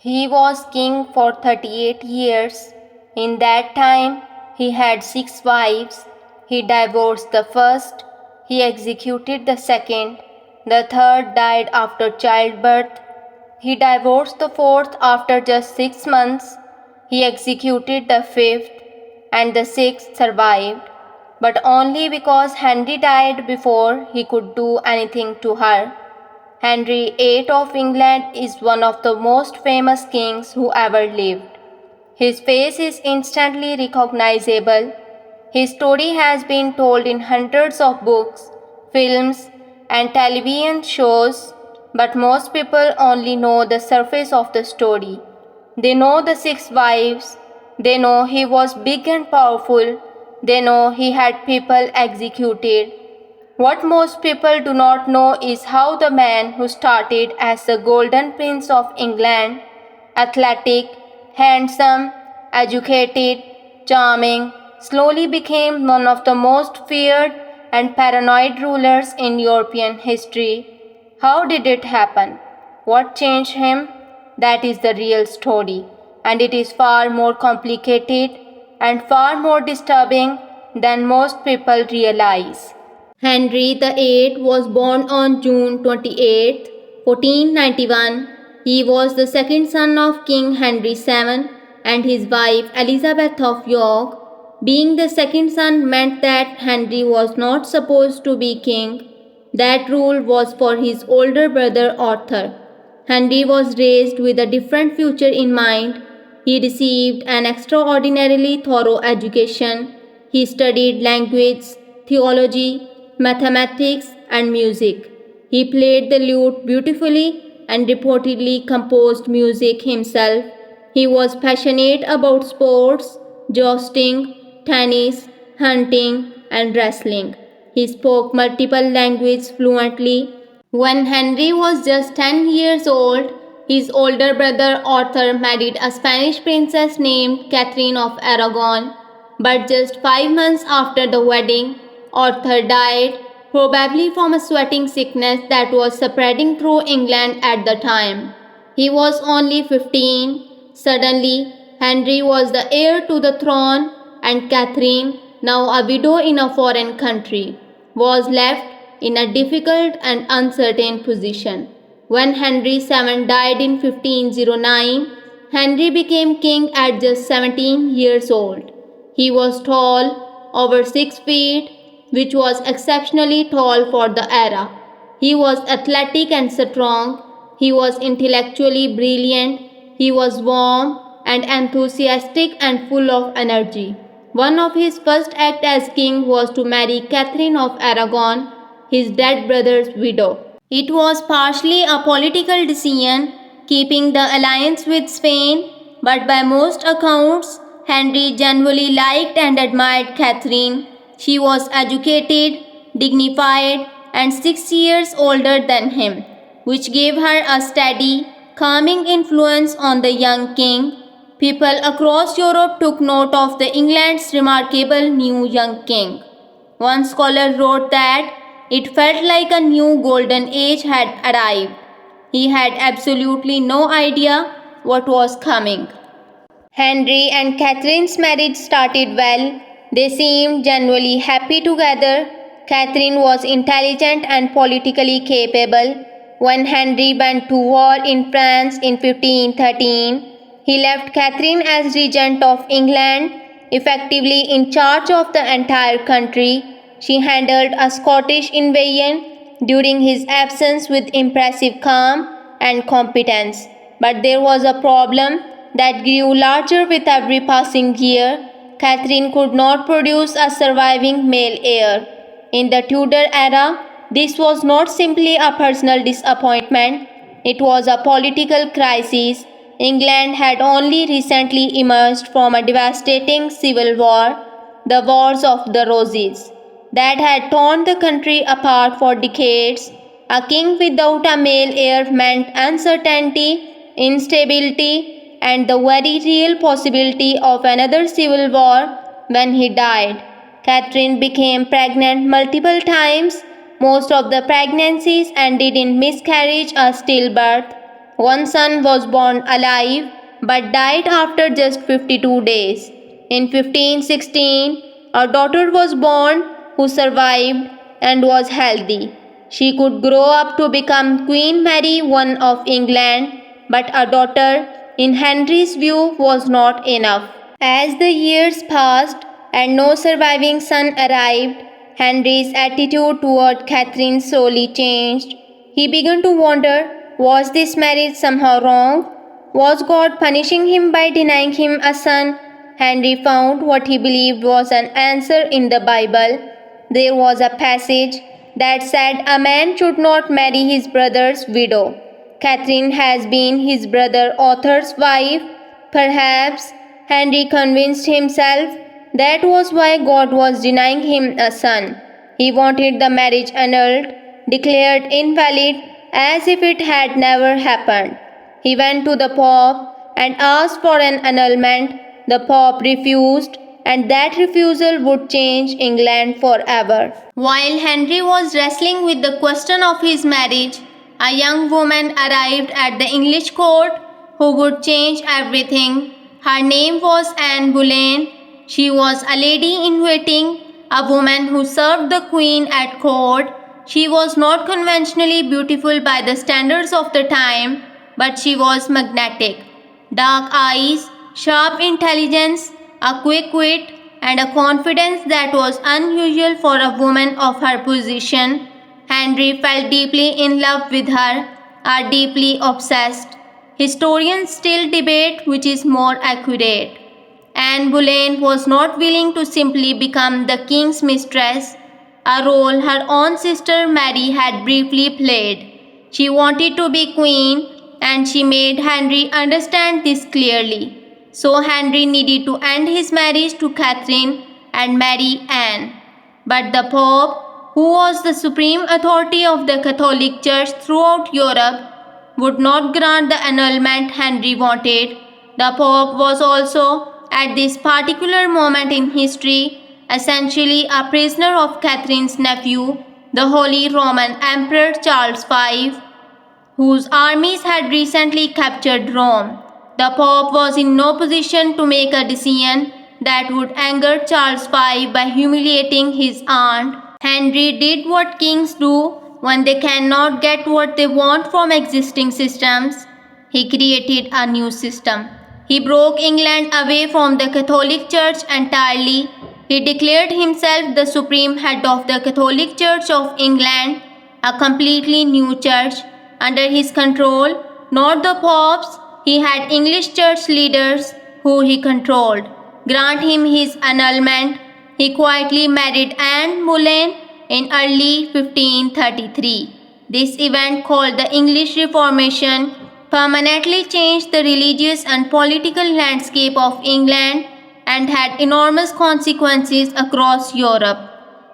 He was king for 38 years. In that time, he had 6 wives. He divorced the first, he executed the second, the third died after childbirth. He divorced the fourth after just 6 months. He executed the fifth, and the sixth survived, but only because Henry died before he could do anything to her. Henry VIII of England is one of the most famous kings who ever lived. His face is instantly recognizable. His story has been told in hundreds of books, films, and television shows, but most people only know the surface of the story. They know the 6 wives, they know he was big and powerful, they know he had people executed. What most people do not know is how the man who started as the Golden Prince of England, athletic, handsome, educated, charming, slowly became one of the most feared and paranoid rulers in European history. How did it happen? What changed him? That is the real story, and it is far more complicated and far more disturbing than most people realize. Henry VIII was born on June 28, 1491. He was the second son of King Henry VII and his wife Elizabeth of York. Being the second son meant that Henry was not supposed to be king. That rule was for his older brother Arthur. Henry was raised with a different future in mind. He received an extraordinarily thorough education. He studied language, theology, mathematics, and music. He played the lute beautifully and reportedly composed music himself. He was passionate about sports, jousting, tennis, hunting, and wrestling. He spoke multiple languages fluently. When Henry was just 10 years old, his older brother Arthur married a Spanish princess named Catherine of Aragon. But just 5 months after the wedding, Arthur died, probably from a sweating sickness that was spreading through England at the time. He was only 15. Suddenly, Henry was the heir to the throne, and Catherine, now a widow in a foreign country, was left in a difficult and uncertain position. When Henry VII died in 1509, Henry became king at just 17 years old. He was tall, over 6 feet, which was exceptionally tall for the era. He was athletic and strong. He was intellectually brilliant. He was warm and enthusiastic and full of energy. One of his first acts as king was to marry Catherine of Aragon, his dead brother's widow. It was partially a political decision, keeping the alliance with Spain, but by most accounts, Henry genuinely liked and admired Catherine. She was educated, dignified, and 6 years older than him, which gave her a steady, calming influence on the young king. People across Europe took note of the England's remarkable new young king. One scholar wrote that it felt like a new golden age had arrived. He had absolutely no idea what was coming. Henry and Catherine's marriage started well. They seemed genuinely happy together. Catherine was intelligent and politically capable. When Henry went to war in France in 1513, he left Catherine as regent of England, effectively in charge of the entire country. She handled a Scottish invasion during his absence with impressive calm and competence. But there was a problem that grew larger with every passing year. Catherine could not produce a surviving male heir. In the Tudor era, this was not simply a personal disappointment, it was a political crisis. England had only recently emerged from a devastating civil war, the Wars of the Roses, that had torn the country apart for decades. A king without a male heir meant uncertainty, instability, and the very real possibility of another civil war when he died. Catherine became pregnant multiple times. Most of the pregnancies ended in miscarriage or stillbirth. One son was born alive but died after just 52 days. In 1516, a daughter was born who survived and was healthy. She could grow up to become Queen Mary I of England, but a daughter, in Henry's view, was not enough. As the years passed and no surviving son arrived, Henry's attitude toward Catherine slowly changed. He began to wonder, was this marriage somehow wrong? Was God punishing him by denying him a son? Henry found what he believed was an answer in the Bible. There was a passage that said a man should not marry his brother's widow. Catherine has been his brother Arthur's wife. Perhaps Henry convinced himself that was why God was denying him a son. He wanted the marriage annulled, declared invalid, as if it had never happened. He went to the Pope and asked for an annulment. The Pope refused, and that refusal would change England forever. While Henry was wrestling with the question of his marriage, a young woman arrived at the English court who would change everything. Her name was Anne Boleyn. She was a lady in waiting, a woman who served the queen at court. She was not conventionally beautiful by the standards of the time, but she was magnetic. Dark eyes, sharp intelligence, a quick wit, and a confidence that was unusual for a woman of her position. Henry fell deeply in love with her, are deeply obsessed. Historians still debate which is more accurate. Anne Boleyn was not willing to simply become the king's mistress, a role her own sister Mary had briefly played. She wanted to be queen, and she made Henry understand this clearly. So Henry needed to end his marriage to Catherine and marry Anne. But the Pope, who was the supreme authority of the Catholic Church throughout Europe, would not grant the annulment Henry wanted. The Pope was also, at this particular moment in history, essentially a prisoner of Catherine's nephew, the Holy Roman Emperor Charles V, whose armies had recently captured Rome. The Pope was in no position to make a decision that would anger Charles V by humiliating his aunt. Henry did what kings do when they cannot get what they want from existing systems. He created a new system. He broke England away from the Catholic Church entirely. He declared himself the supreme head of the Catholic Church of England, a completely new church. Under his control, not the popes, he had English church leaders who he controlled. Grant him his annulment. He quietly married Anne Boleyn in early 1533. This event, called the English Reformation, permanently changed the religious and political landscape of England and had enormous consequences across Europe.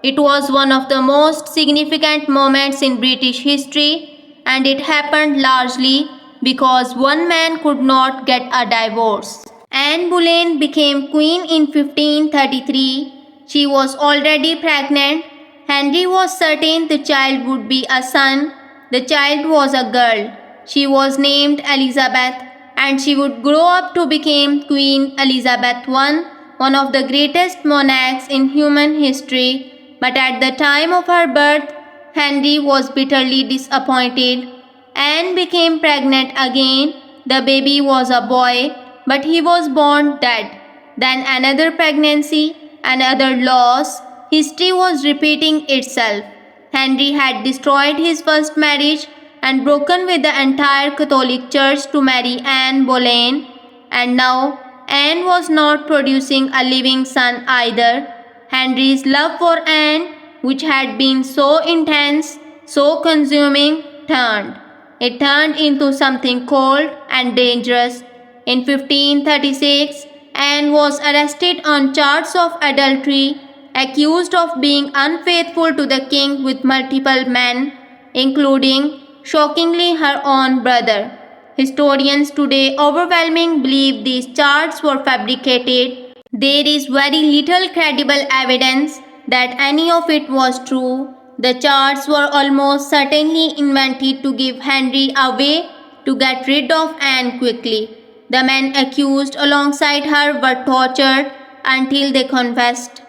It was one of the most significant moments in British history, and it happened largely because one man could not get a divorce. Anne Boleyn became queen in 1533. She was already pregnant. Henry was certain the child would be a son. The child was a girl. She was named Elizabeth, and she would grow up to become Queen Elizabeth I, one of the greatest monarchs in human history. But at the time of her birth, Henry was bitterly disappointed. Anne became pregnant again. The baby was a boy, but he was born dead. Then another pregnancy, another loss. History was repeating itself. Henry had destroyed his first marriage and broken with the entire Catholic Church to marry Anne Boleyn, and now Anne was not producing a living son either. Henry's love for Anne, which had been so intense, so consuming, turned. It turned into something cold and dangerous. In 1536, Anne was arrested on charges of adultery, accused of being unfaithful to the king with multiple men, including, shockingly, her own brother. Historians today overwhelmingly believe these charges were fabricated. There is very little credible evidence that any of it was true. The charges were almost certainly invented to give Henry a way to get rid of Anne quickly. The men accused alongside her were tortured until they confessed.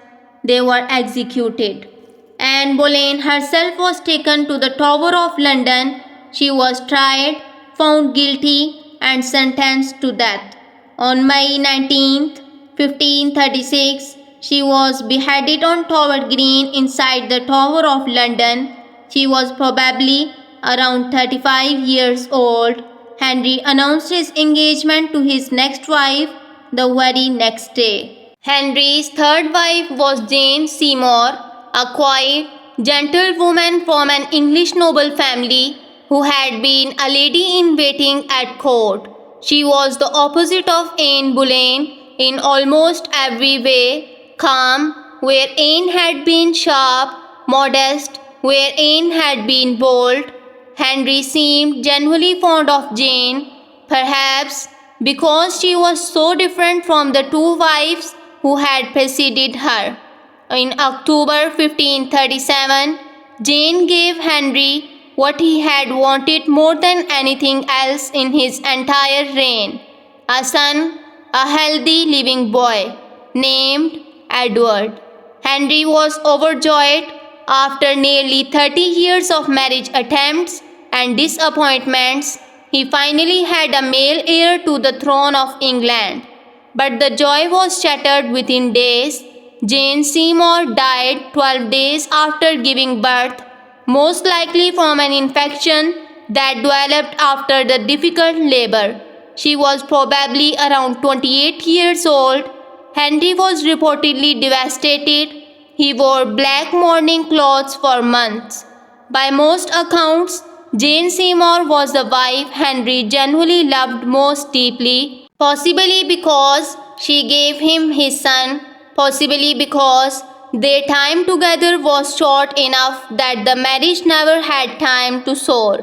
They were executed. Anne Boleyn herself was taken to the Tower of London. She was tried, found guilty, and sentenced to death. On May 19, 1536, she was beheaded on Tower Green inside the Tower of London. She was probably around 35 years old. Henry announced his engagement to his next wife the very next day. Henry's third wife was Jane Seymour, a quiet, gentle woman from an English noble family who had been a lady in waiting at court. She was the opposite of Anne Boleyn in almost every way: calm, where Anne had been sharp; modest, where Anne had been bold. Henry seemed genuinely fond of Jane, perhaps because she was so different from the two wives who had preceded her. In October 1537, Jane gave Henry what he had wanted more than anything else in his entire reign: a son, a healthy living boy, named Edward. Henry was overjoyed. After nearly 30 years of marriage attempts and disappointments, he finally had a male heir to the throne of England. But the joy was shattered within days. Jane Seymour died 12 days after giving birth, most likely from an infection that developed after the difficult labor. She was probably around 28 years old. Henry was reportedly devastated. He wore black mourning clothes for months. By most accounts, Jane Seymour was the wife Henry genuinely loved most deeply, possibly because she gave him his son, possibly because their time together was short enough that the marriage never had time to soar.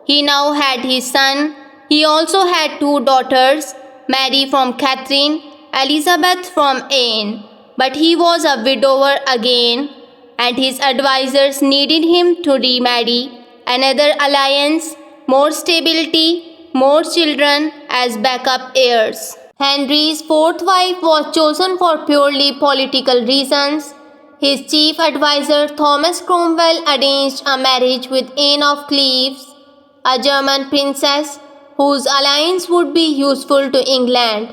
He now had his son. He also had two daughters, Mary from Catherine, Elizabeth from Anne. But he was a widower again, and his advisers needed him to remarry. Another alliance, more stability, more children as backup heirs. Henry's fourth wife was chosen for purely political reasons. His chief advisor Thomas Cromwell arranged a marriage with Anne of Cleves, a German princess whose alliance would be useful to England.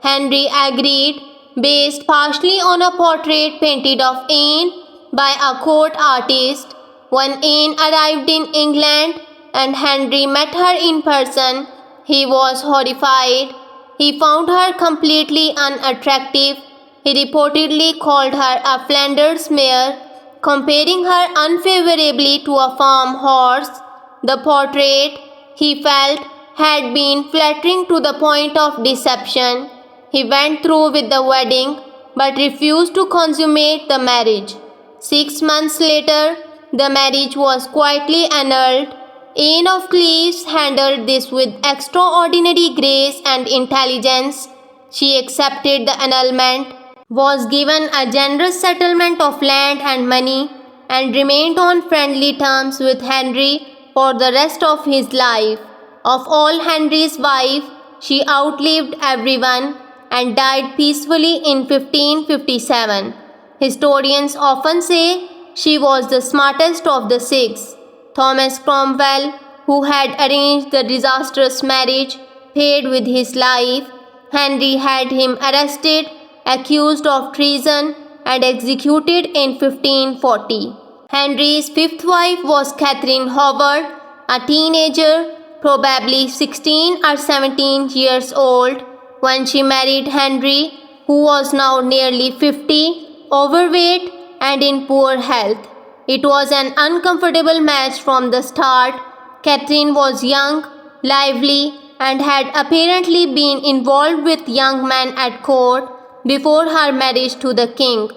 Henry agreed, based partially on a portrait painted of Anne by a court artist. When Anne arrived in England and Henry met her in person, he was horrified. He found her completely unattractive. He reportedly called her a Flanders mare, comparing her unfavorably to a farm horse. The portrait, he felt, had been flattering to the point of deception. He went through with the wedding but refused to consummate the marriage. 6 months later, the marriage was quietly annulled. Anne of Cleves handled this with extraordinary grace and intelligence. She accepted the annulment, was given a generous settlement of land and money, and remained on friendly terms with Henry for the rest of his life. Of all Henry's wives, she outlived everyone and died peacefully in 1557. Historians often say she was the smartest of the six. Thomas Cromwell, who had arranged the disastrous marriage, paid with his life. Henry had him arrested, accused of treason, and executed in 1540. Henry's fifth wife was Catherine Howard, a teenager, probably 16 or 17 years old, when she married Henry, who was now nearly 50, overweight, and in poor health. It was an uncomfortable match from the start. Catherine was young, lively, and had apparently been involved with young men at court before her marriage to the king.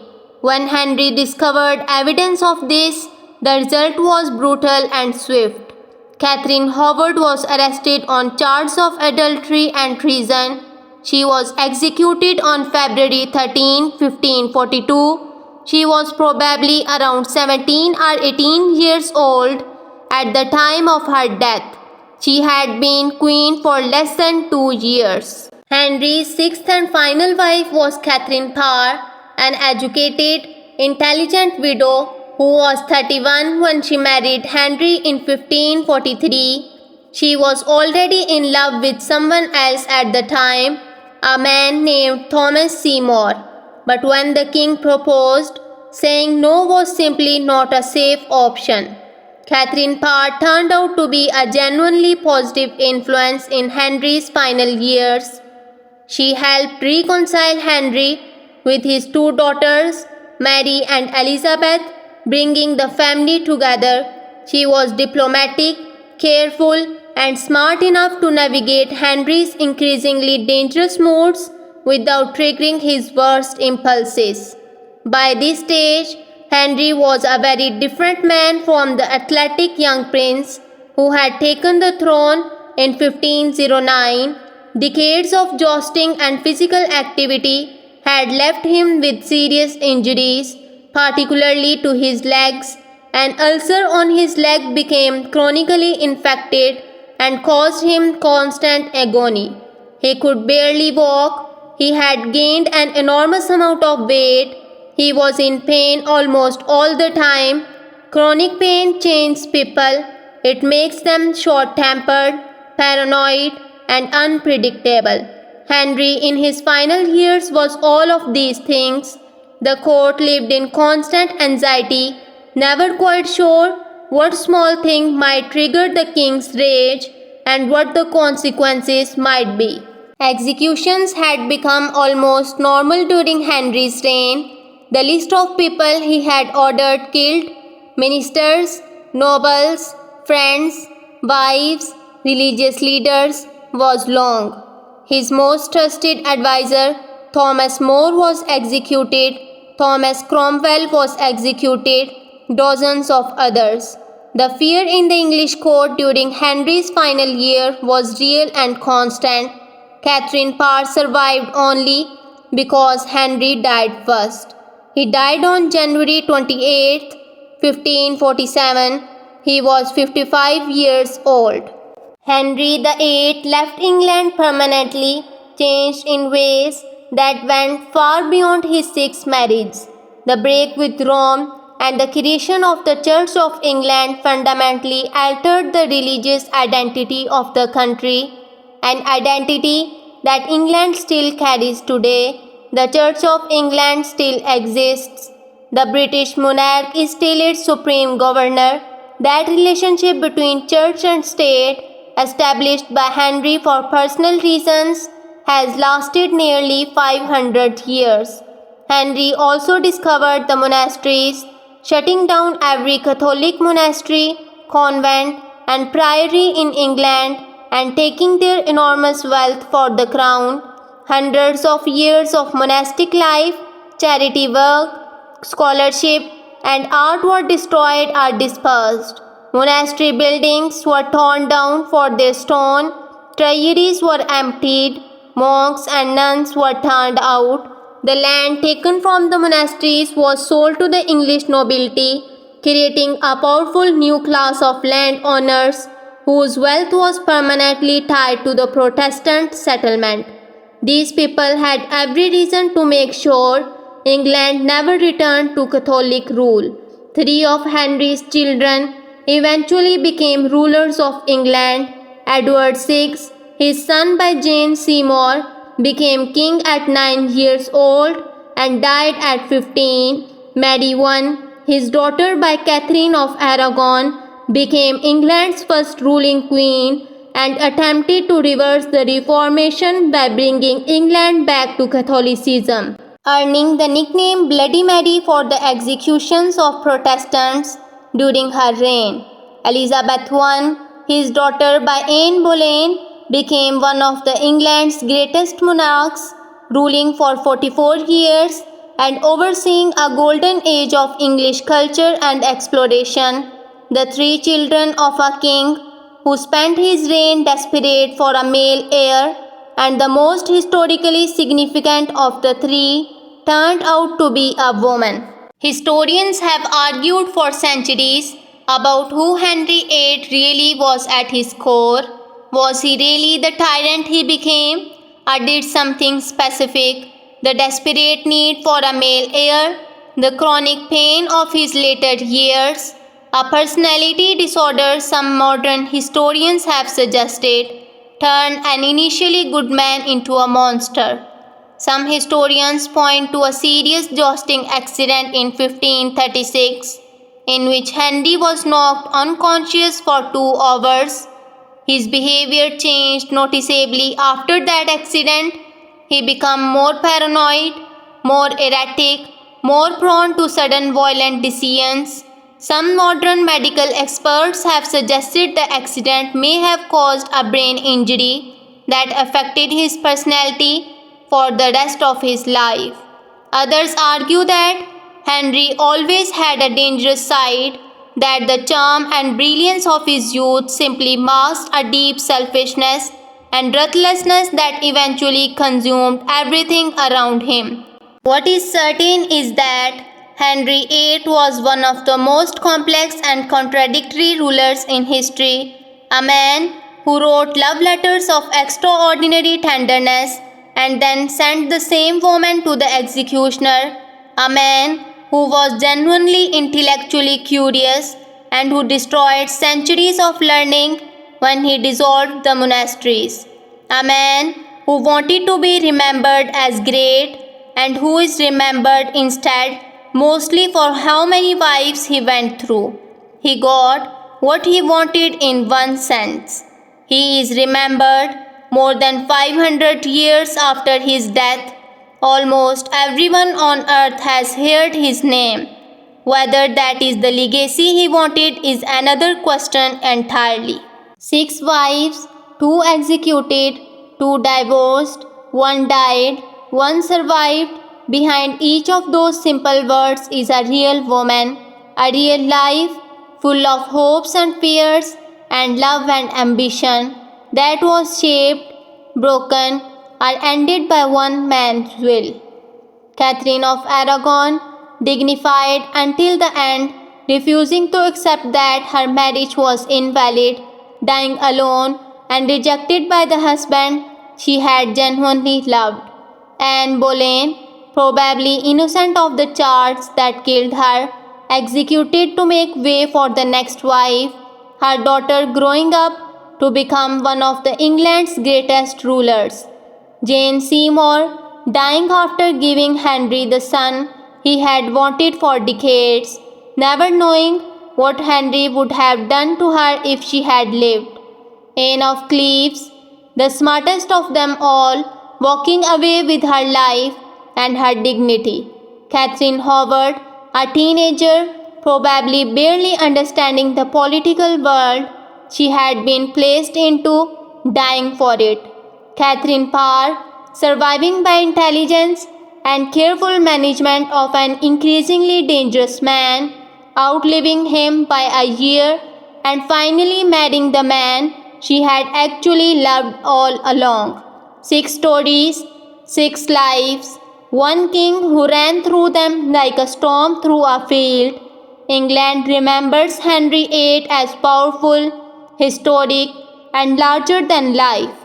When Henry discovered evidence of this, the result was brutal and swift. Catherine Howard was arrested on charges of adultery and treason. She was executed on February 13, 1542. She was probably around 17 or 18 years old at the time of her death. She had been queen for less than 2 years. Henry's sixth and final wife was Catherine Parr, an educated, intelligent widow who was 31 when she married Henry in 1543. She was already in love with someone else at the time, a man named Thomas Seymour. But when the king proposed, saying no was simply not a safe option. Catherine Parr turned out to be a genuinely positive influence in Henry's final years. She helped reconcile Henry with his two daughters, Mary and Elizabeth, bringing the family together. She was diplomatic, careful, and smart enough to navigate Henry's increasingly dangerous moods without triggering his worst impulses. By this stage, Henry was a very different man from the athletic young prince who had taken the throne in 1509. Decades of jousting and physical activity had left him with serious injuries, particularly to his legs. An ulcer on his leg became chronically infected and caused him constant agony. He could barely walk. He had gained an enormous amount of weight. He was in pain almost all the time. Chronic pain changes people. It makes them short-tempered, paranoid, and unpredictable. Henry in his final years was all of these things. The court lived in constant anxiety, never quite sure what small thing might trigger the king's rage and what the consequences might be. Executions had become almost normal during Henry's reign. The list of people he had ordered killed, ministers, nobles, friends, wives, religious leaders, was long. His most trusted advisor, Thomas More, was executed. Thomas Cromwell was executed. Dozens of others. The fear in the English court during Henry's final year was real and constant. Catherine Parr survived only because Henry died first. He died on January 28, 1547. He was 55 years old. Henry VIII left England permanently, changed in ways that went far beyond his sixth marriage. The break with Rome and the creation of the Church of England fundamentally altered the religious identity of the country, an identity that England still carries today. The Church of England still exists. The British monarch is still its supreme governor. That relationship between church and state, established by Henry for personal reasons, has lasted nearly 500 years. Henry also discovered the monasteries, shutting down every Catholic monastery, convent, and priory in England and taking their enormous wealth for the crown. Hundreds of years of monastic life, charity work, scholarship, and art were destroyed or dispersed. Monastery buildings were torn down for their stone, treasuries were emptied, monks and nuns were turned out. The land taken from the monasteries was sold to the English nobility, creating a powerful new class of landowners whose wealth was permanently tied to the Protestant settlement. These people had every reason to make sure England never returned to Catholic rule. 3 of Henry's children eventually became rulers of England. Edward VI, his son by Jane Seymour, became king at 9 years old and died at 15. Mary I, his daughter by Catherine of Aragon, became England's first ruling queen and attempted to reverse the Reformation by bringing England back to Catholicism, earning the nickname Bloody Mary for the executions of Protestants during her reign. Elizabeth I, his daughter by Anne Boleyn, became one of the England's greatest monarchs, ruling for 44 years and overseeing a golden age of English culture and exploration. The 3 children of a king who spent his reign desperate for a male heir, and the most historically significant of the 3 turned out to be a woman. Historians have argued for centuries about who Henry VIII really was at his core. Was he really the tyrant he became, or did something specific, the desperate need for a male heir, the chronic pain of his later years, a personality disorder some modern historians have suggested, turned an initially good man into a monster? Some historians point to a serious jousting accident in 1536 in which Henry was knocked unconscious for 2 hours. His behavior changed noticeably after that accident. He became more paranoid, more erratic, more prone to sudden violent decisions. Some modern medical experts have suggested the accident may have caused a brain injury that affected his personality for the rest of his life. Others argue that Henry always had a dangerous side, that the charm and brilliance of his youth simply masked a deep selfishness and ruthlessness that eventually consumed everything around him. What is certain is that Henry VIII was one of the most complex and contradictory rulers in history, a man who wrote love letters of extraordinary tenderness and then sent the same woman to the executioner, a man who was genuinely intellectually curious and who destroyed centuries of learning when he dissolved the monasteries, a man who wanted to be remembered as great and who is remembered instead mostly for how many wives he went through. He got what he wanted in one sense. He is remembered more than 500 years after his death. Almost everyone on earth has heard his name. Whether that is the legacy he wanted is another question entirely. 6 wives, 2 executed, 2 divorced, 1 died, 1 survived. Behind each of those simple words is a real woman, a real life, full of hopes and fears, and love and ambition, that was shaped, broken, or ended by one man's will. Catherine of Aragon, dignified until the end, refusing to accept that her marriage was invalid, dying alone and rejected by the husband she had genuinely loved. Anne Boleyn, probably innocent of the charge that killed her, executed to make way for the next wife, her daughter growing up to become one of the England's greatest rulers. Jane Seymour, dying after giving Henry the son he had wanted for decades, never knowing what Henry would have done to her if she had lived. Anne of Cleves, the smartest of them all, walking away with her life and her dignity. Catherine Howard, a teenager, probably barely understanding the political world she had been placed into, dying for it. Catherine Parr, surviving by intelligence and careful management of an increasingly dangerous man, outliving him by a year and finally marrying the man she had actually loved all along. 6 stories, 6 lives, one king who ran through them like a storm through a field. England remembers Henry VIII as powerful, historic, and larger than life.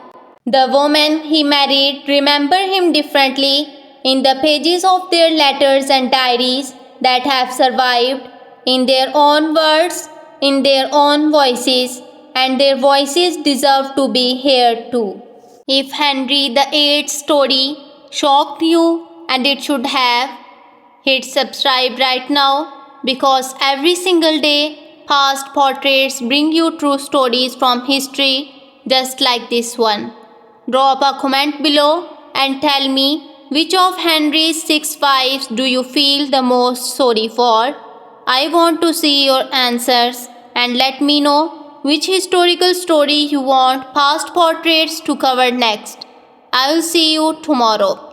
The women he married remember him differently in the pages of their letters and diaries that have survived, in their own words, in their own voices, and their voices deserve to be heard too. If Henry VIII's story shocked you, and it should have, hit subscribe right now, because every single day past portraits bring you true stories from history just like this one. Drop a comment below and tell me which of Henry's 6 wives do you feel the most sorry for. I want to see your answers, and let me know which historical story you want past portraits to cover next. I will see you tomorrow.